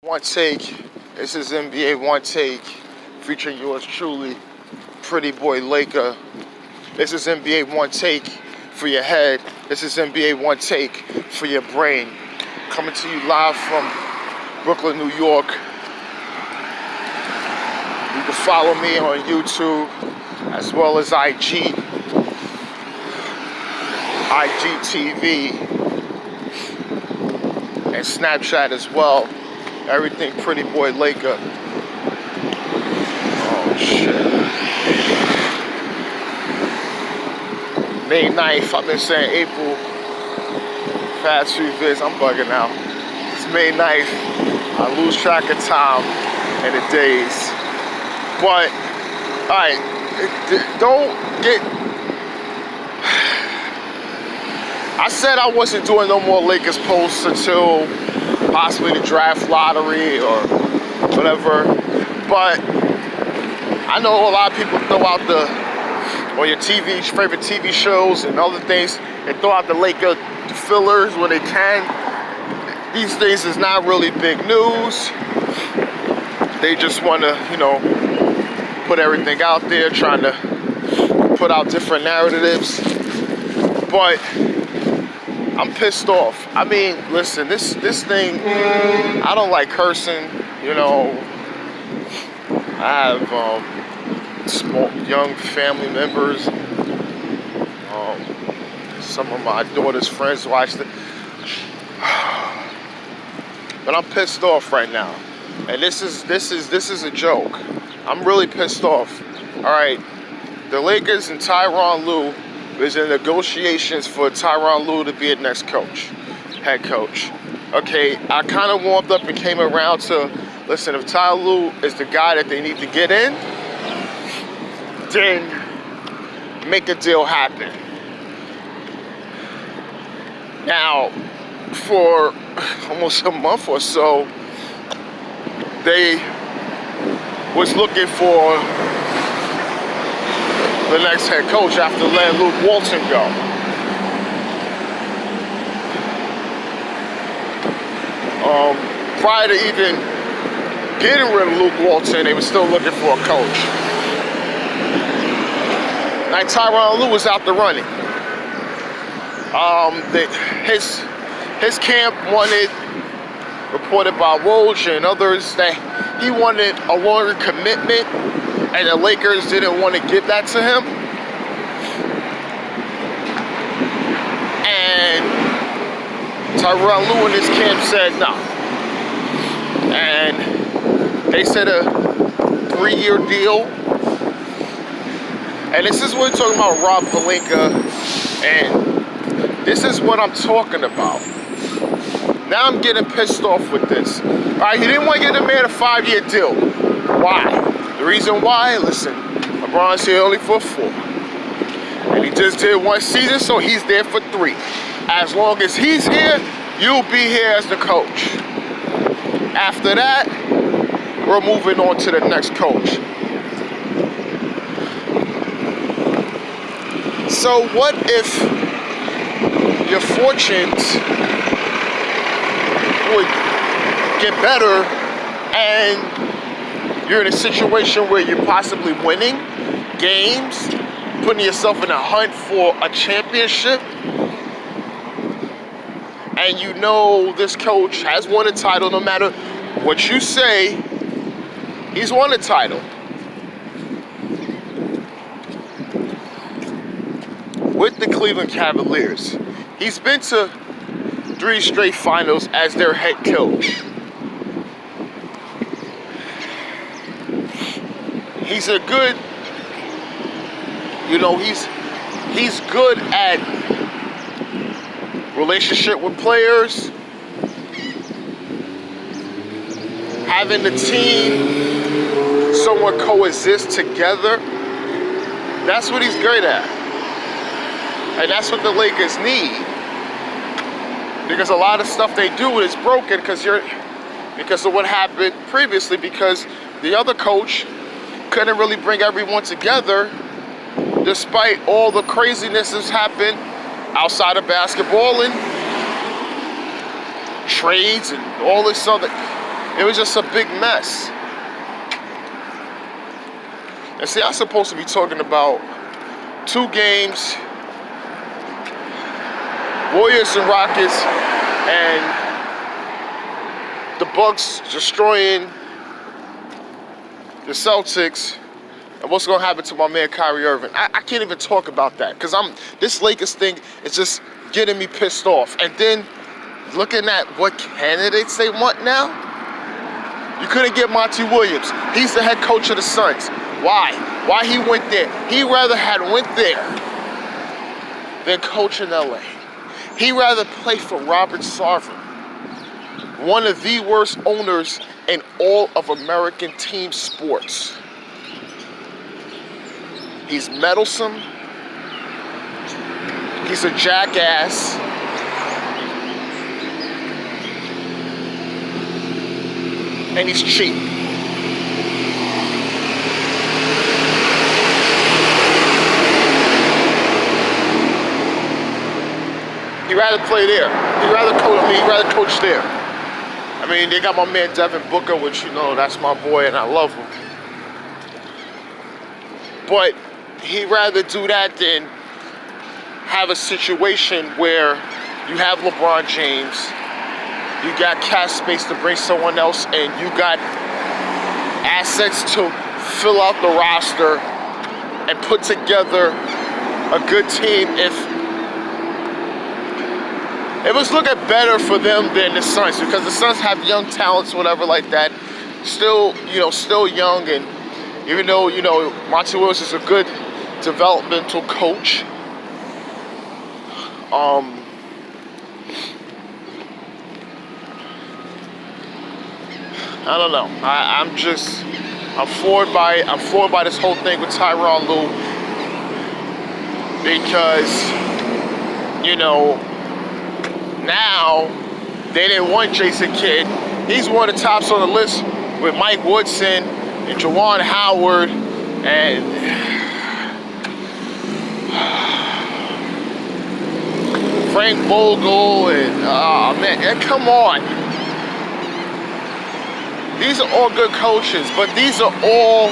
One Take. This is NBA One Take, featuring yours truly, Prettyboylaker. This is NBA One Take for your head. This is NBA One Take for your brain. Coming to you live from Brooklyn, New York. You can follow me on YouTube as well as IGTV, and Snapchat as well. Everything Prettyboylaker. Oh shit. May 9th, I've been saying April. Past few vids, I'm bugging out. It's May 9th. I lose track of time and the days. But, alright, don't get... I said I wasn't doing no more Lakers posts until possibly the draft lottery or whatever. But I know a lot of people throw out on your favorite TV shows and other things, they throw out the Laker fillers when they can. These days is not really big news. They just want to, put everything out there, trying to put out different narratives. But I'm pissed off. I mean, listen, this thing, I don't like cursing, I have small, young family members. Some of my daughter's friends watched it. But I'm pissed off right now. And this is a joke. I'm really pissed off. Alright. The Lakers and TYRONN LUE is in negotiations for TYRONN LUE to be the next head coach. Okay, I kind of warmed up and came around to, listen, if TYRONN LUE is the guy that they need to get in, then make a deal happen. Now, for almost a month or so, they was looking for the next head coach after letting Luke Walton go. Prior to even getting rid of Luke Walton, they were still looking for a coach. Now TYRONN LUE was out the running. His camp wanted, reported by Woj and others, that he wanted a longer commitment, and the Lakers didn't want to give that to him. And TYRONN LUE and his camp said no. And they said a 3-year deal. And this is what we're talking about, Rob Pelinka, and this is what I'm talking about. Now I'm getting pissed off with this. All right, he didn't want to get the man a 5-year deal. Why? The reason why, listen, LeBron's here only for 4. And he just did 1 season, so he's there for 3. As long as he's here, you'll be here as the coach. After that, we're moving on to the next coach. So what if your fortunes would get better and you're in a situation where you're possibly winning games, putting yourself in a hunt for a championship, and you know this coach has won a title? No matter what you say, he's won a title. With the Cleveland Cavaliers. He's been to 3 straight finals as their head coach. He's a good, he's good at relationship with players, having the team somewhat coexist together. That's what he's great at. And that's what the Lakers need. Because a lot of stuff they do is broken because of what happened previously, because the other coach couldn't really bring everyone together despite all the craziness that's happened outside of basketball and trades and all this other. It was just a big mess. And see, I'm supposed to be talking about 2 games, Warriors and Rockets, and the Bucks destroying the Celtics, and what's gonna happen to my man Kyrie Irving. I can't even talk about that because this Lakers thing is just getting me pissed off. And then looking at what candidates they want now, you couldn't get Monty Williams. He's the head coach of the Suns. Why? Why he went there? He rather had went there than coach in LA. He rather play for Robert Sarver, one of the worst owners in all of American team sports. He's meddlesome. He's a jackass. And he's cheap. He'd rather play there. He'd rather coach there. I mean, they got my man Devin Booker, which, you know, that's my boy and I love him. But he'd rather do that than have a situation where you have LeBron James, you got cap space to bring someone else, and you got assets to fill out the roster and put together a good team. It was looking better for them than the Suns, because the Suns have young talents, whatever like that. Still young, and even though, you know, Monty Williams is a good developmental coach, I don't know. I'm floored by this whole thing with TYRONN LUE, because, you know, now they didn't want Jason Kidd. He's one of the tops on the list with Mike Woodson and Juwan Howard and Frank Vogel and man, come on. These are all good coaches, but these are all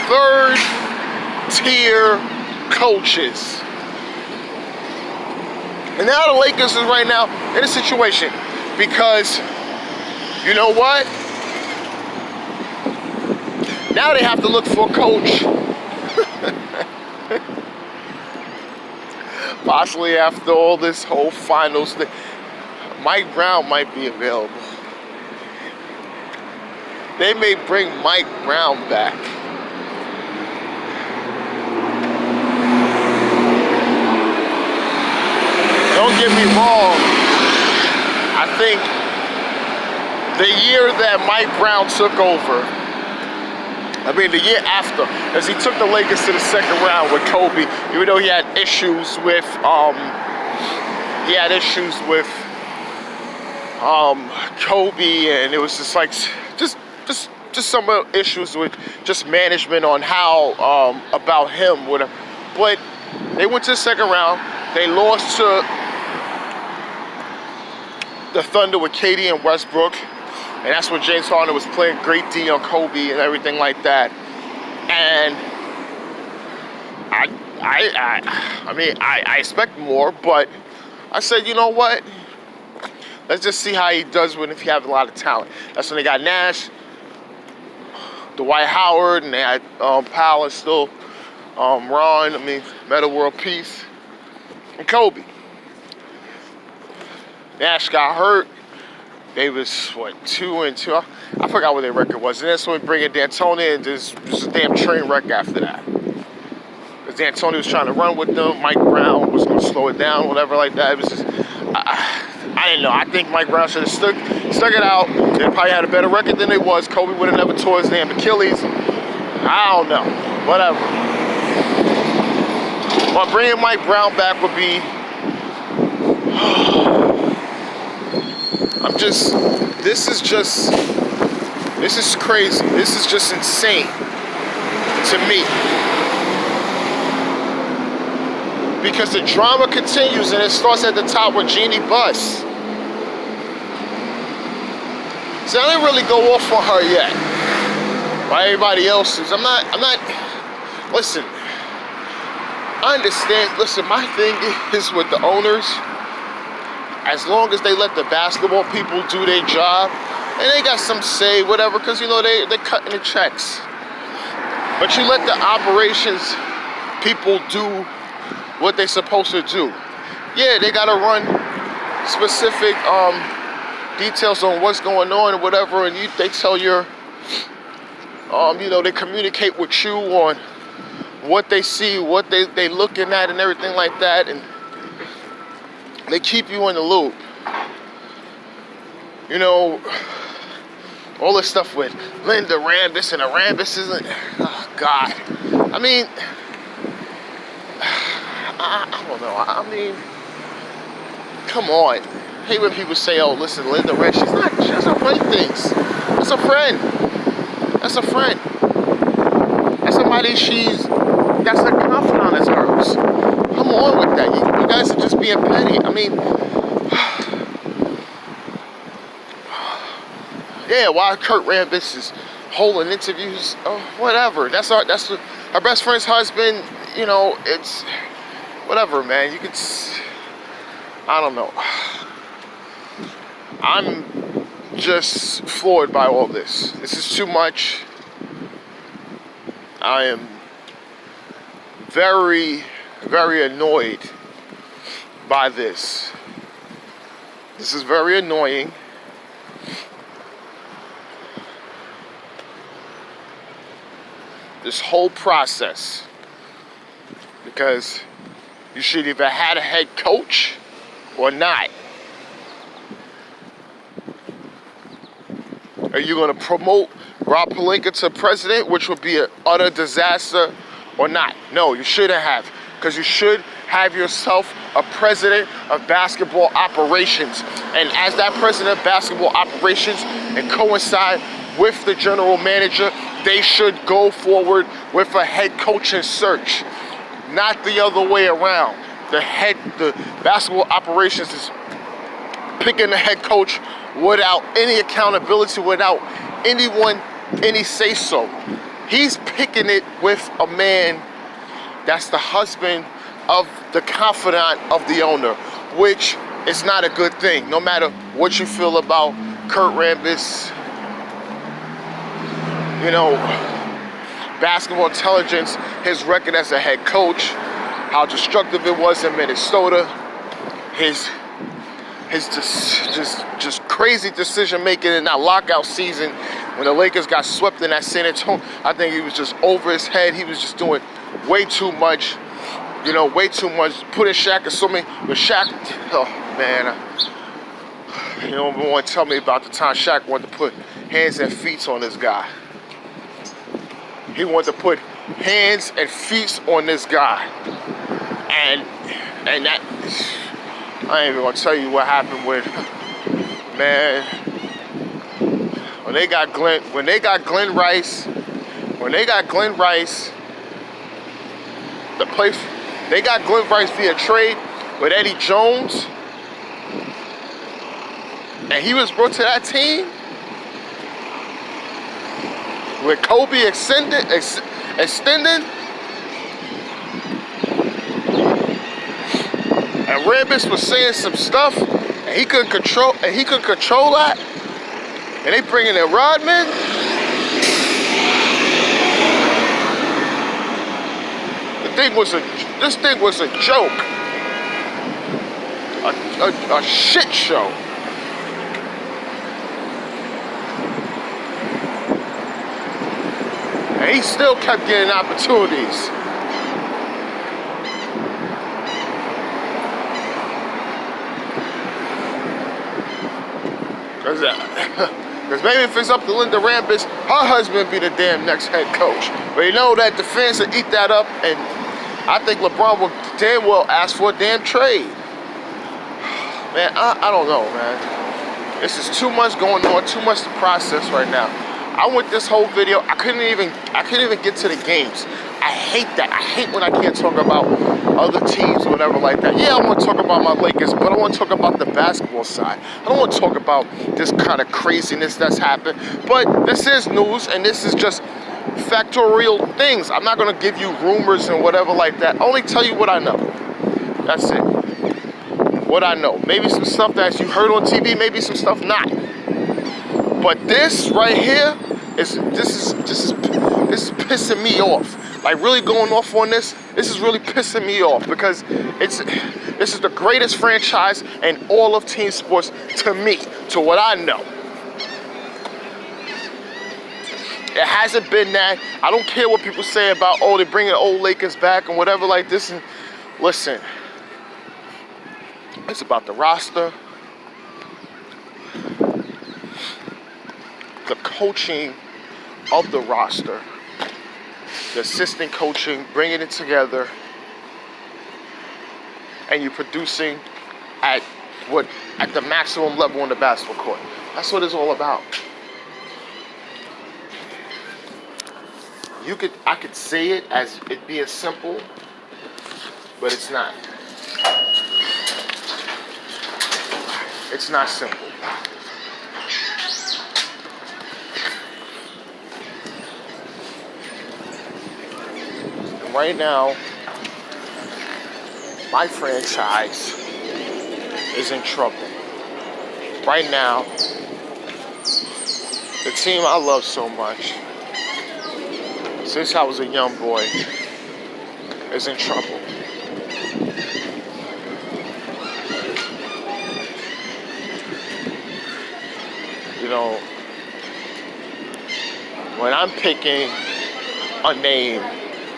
third-tier coaches. And now the Lakers is right now in a situation because, you know what? Now they have to look for a coach. Possibly after all this whole finals thing. Mike Brown might be available. They may bring Mike Brown back. Don't get me wrong. I think the year that Mike Brown took over, the year after, as he took the Lakers to the second round with Kobe, even though he had issues with Kobe, and it was just like just some issues with just management on how about him. But they went to the second round. They lost to the Thunder with KD and Westbrook, and that's when James Harden was playing great D on Kobe and everything like that. And I expect more, but I said, you know what? Let's just see how he does if you have a lot of talent. That's when they got Nash, Dwight Howard, and they had Powell and still Ron, Metta World Peace, and Kobe. Nash got hurt. They was, 2-2? I forgot what their record was. And that's when we bring in D'Antoni, and there's a damn train wreck after that. Because D'Antoni was trying to run with them. Mike Brown was going to slow it down, whatever like that. It was just, I didn't know. I think Mike Brown should have stuck it out. They probably had a better record than they was. Kobe would have never tore his damn Achilles. I don't know. Whatever. But bringing Mike Brown back would be... This is crazy. This is just insane to me. Because the drama continues, and it starts at the top with Jeannie Buss. So I didn't really go off on her yet. By everybody else's. I'm not, listen, I understand, listen, my thing is with the owners, as long as they let the basketball people do their job, and they got some say, whatever, because, you know, they're cutting the checks. But you let the operations people do what they're supposed to do. Yeah, they got to run specific details on what's going on or whatever, and they tell your, you know, they communicate with you on what they see, what they looking at and everything like that, and they keep you in the loop. You know, all this stuff with Linda Rambis and Rambis isn't, oh God. I mean, I don't know. I mean, come on. I hate when people say, oh, listen, Linda Rambis, she doesn't write things. That's a friend. That's a friend. That's somebody that's a confidant of hers. Come on with that. You guys are just being petty. I mean, yeah, while Kurt Rambis is holding interviews, whatever. That's her best friend's husband. You know, it's whatever, man. You could, I don't know. I'm just floored by all this. This is too much. I am very, very annoyed by this. This is very annoying. This whole process, because you should either had a head coach or not. Are you going to promote Rob Pelinka to president, which would be an utter disaster, or not? No, you shouldn't have, because you should have yourself a president of basketball operations, and as that president of basketball operations and coincide with the general manager, they should go forward with a head coaching search, not the other way around. The basketball operations is picking the head coach without any accountability, without anyone any say so. He's picking it with a man that's the husband of the confidant of the owner, which is not a good thing. No matter what you feel about Kurt Rambis, you know, basketball intelligence, his record as a head coach, how destructive it was in Minnesota, his just crazy decision making in that lockout season when the Lakers got swept in that San Antonio. I think he was just over his head. He was just doing way too much, you know, way too much. Putting Shaq in so many, but Shaq, oh man, you don't want to tell me about the time Shaq wanted to put hands and feet on this guy. He wanted to put hands and feet on this guy, and that, I ain't even gonna tell you what happened with, man, when they got Glenn Rice, they got Glenn Rice via trade with Eddie Jones, and he was brought to that team with Kobe extending, and Rambis was saying some stuff, and he couldn't control that, and they bringing in Rodman. This thing was a joke, a shit show. And he still kept getting opportunities. Because maybe if it's up to Linda Rambis, her husband be the damn next head coach. But you know that the fans will eat that up, and I think LeBron will damn well ask for a damn trade. Man, I don't know, man. This is too much going on, too much to process right now. I went this whole video, I couldn't even get to the games. I hate that. I hate when I can't talk about other teams or whatever like that. Yeah, I want to talk about my Lakers, but I want to talk about the basketball side. I don't want to talk about this kind of craziness that's happened. But this is news, and this is just factorial things. I'm not going to give you rumors and whatever like that. I only tell you what I know. That's it. What I know. Maybe some stuff that you heard on TV, maybe some stuff not. But this right here is pissing me off. Like, really going off on this is really pissing me off, because this is the greatest franchise in all of team sports to me, to what I know. It hasn't been that. I don't care what people say about, oh, they're bringing old Lakers back and whatever like this. And listen, it's about the roster, the coaching of the roster, the assistant coaching, bringing it together, and you're producing at the maximum level on the basketball court. That's what it's all about. I could say it as it being simple, but it's not. It's not simple. And right now, my franchise is in trouble. Right now, the team I love so much, since I was a young boy, is in trouble. You know, when I'm picking a name,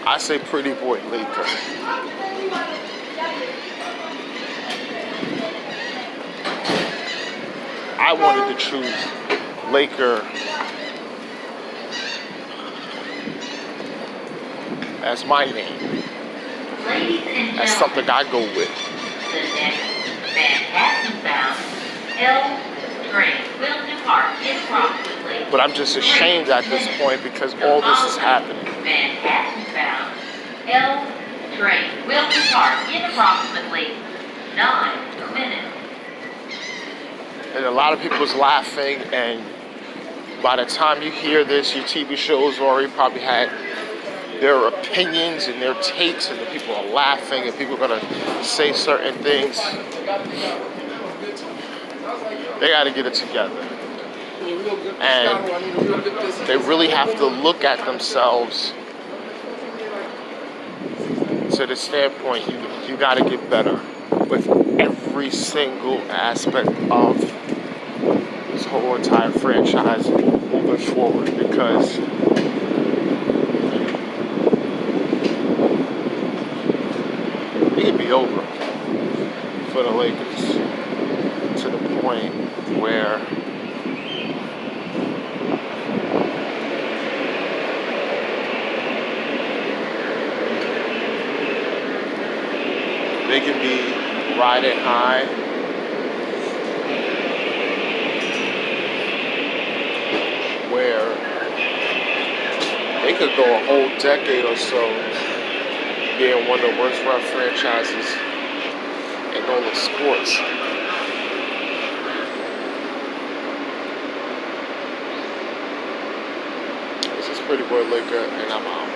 I say Prettyboylaker. I wanted to choose Laker as my name. That's something I go with. The next Manhattan-bound L train will depart approximately. But I'm just ashamed at this point because all this is happening. Manhattan-bound L train will depart in approximately 9 minutes. And a lot of people's laughing, and by the time you hear this, your TV shows already probably had their opinions and their takes, and the people are laughing, and people are gonna say certain things. They gotta get it together. And they really have to look at themselves to the standpoint, you gotta get better with every single aspect of this whole entire franchise moving forward, because it could be over for the Lakers to the point where they can be riding high, where they could go a whole decade or so being one of the worst run franchises in all of sports. This is Prettyboylaker, and I'm out.